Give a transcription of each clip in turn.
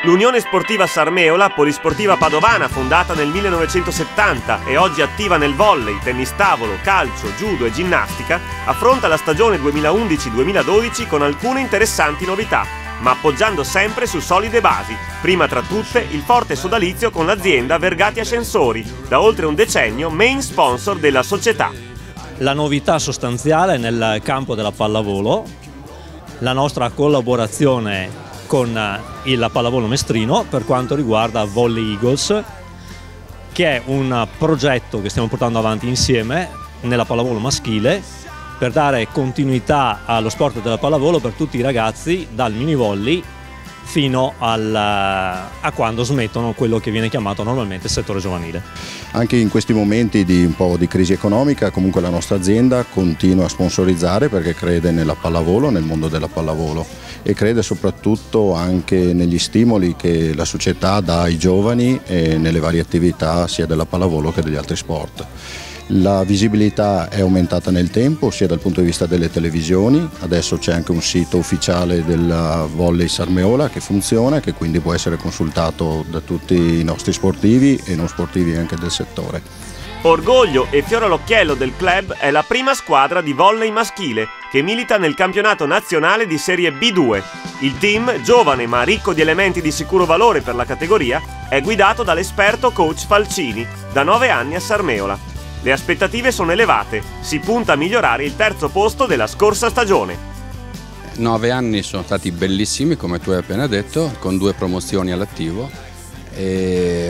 L'Unione Sportiva Sarmeola, polisportiva padovana fondata nel 1970 e oggi attiva nel volley, tennis tavolo, calcio, judo e ginnastica, affronta la stagione 2011-2012 con alcune interessanti novità, ma appoggiando sempre su solide basi, prima tra tutte il forte sodalizio con l'azienda Vergati Ascensori, da oltre un decennio main sponsor della società. La novità sostanziale nel campo della pallavolo, la nostra collaborazione con il pallavolo mestrino per quanto riguarda Volley Eagles, che è un progetto che stiamo portando avanti insieme nella pallavolo maschile per dare continuità allo sport della pallavolo per tutti i ragazzi dal mini volley fino a quando smettono quello che viene chiamato normalmente il settore giovanile. Anche in questi momenti di un po' di crisi economica, comunque la nostra azienda continua a sponsorizzare perché crede nella pallavolo, nel mondo della pallavolo, e crede soprattutto anche negli stimoli che la società dà ai giovani e nelle varie attività sia della pallavolo che degli altri sport. La visibilità è aumentata nel tempo sia dal punto di vista delle televisioni, adesso c'è anche un sito ufficiale della Volley Sarmeola che funziona e che quindi può essere consultato da tutti i nostri sportivi e non sportivi anche del settore. Orgoglio e fiore all'occhiello del club è la prima squadra di volley maschile che milita nel campionato nazionale di Serie B2. Il team, giovane ma ricco di elementi di sicuro valore per la categoria, è guidato dall'esperto coach Falcini, da 9 anni a Sarmeola. Le aspettative sono elevate, si punta a migliorare il terzo posto della scorsa stagione. 9 anni sono stati bellissimi, come tu hai appena detto, con 2 promozioni all'attivo.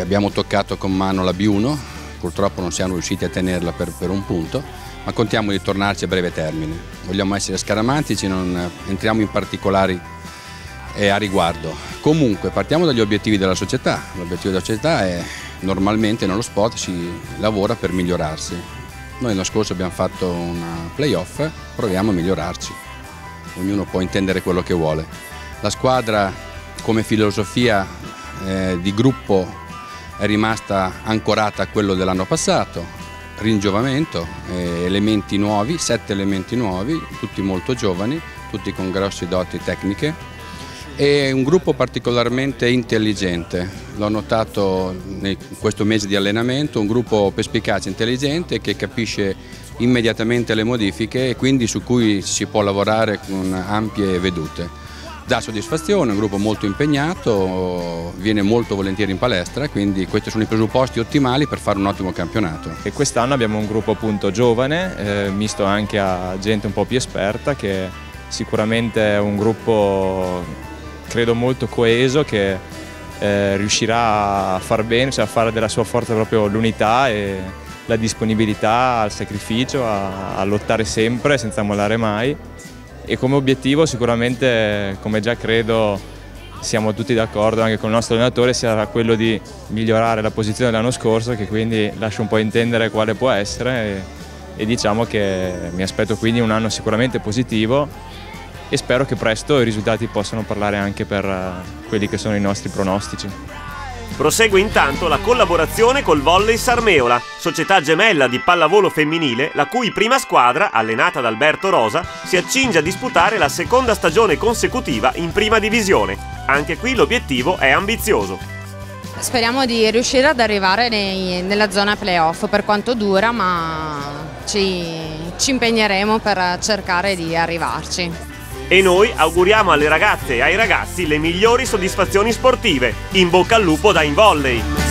Abbiamo toccato con mano la B1, purtroppo non siamo riusciti a tenerla per un punto, ma contiamo di tornarci a breve termine. Vogliamo essere scaramantici, non entriamo in particolari a riguardo. Comunque partiamo dagli obiettivi della società. L'obiettivo della società è normalmente nello sport si lavora per migliorarsi. Noi l'anno scorso abbiamo fatto una playoff, proviamo a migliorarci. Ognuno può intendere quello che vuole. La squadra come filosofia di gruppo è rimasta ancorata a quello dell'anno passato, ringiovamento, elementi nuovi, 7 elementi nuovi, tutti molto giovani, tutti con grosse doti tecniche. È un gruppo particolarmente intelligente, l'ho notato in questo mese di allenamento, un gruppo perspicace, intelligente che capisce immediatamente le modifiche e quindi su cui si può lavorare con ampie vedute. Dà soddisfazione, è un gruppo molto impegnato, viene molto volentieri in palestra, quindi questi sono i presupposti ottimali per fare un ottimo campionato. E quest'anno abbiamo un gruppo appunto giovane, misto anche a gente un po' più esperta, che sicuramente è un gruppo credo molto coeso che riuscirà a far bene, cioè a fare della sua forza proprio l'unità e la disponibilità al sacrificio, a lottare sempre senza mollare mai, e come obiettivo sicuramente, come già credo siamo tutti d'accordo anche con il nostro allenatore, sarà quello di migliorare la posizione dell'anno scorso, che quindi lascia un po' intendere quale può essere, e diciamo che mi aspetto quindi un anno sicuramente positivo e spero che presto i risultati possano parlare anche per quelli che sono i nostri pronostici. Prosegue intanto la collaborazione col Volley Sarmeola, società gemella di pallavolo femminile, la cui prima squadra, allenata da Alberto Rosa, si accinge a disputare la seconda stagione consecutiva in prima divisione. Anche qui l'obiettivo è ambizioso. Speriamo di riuscire ad arrivare nella zona playoff, per quanto dura, ma ci impegneremo per cercare di arrivarci. E noi auguriamo alle ragazze e ai ragazzi le migliori soddisfazioni sportive. In bocca al lupo da In Volley!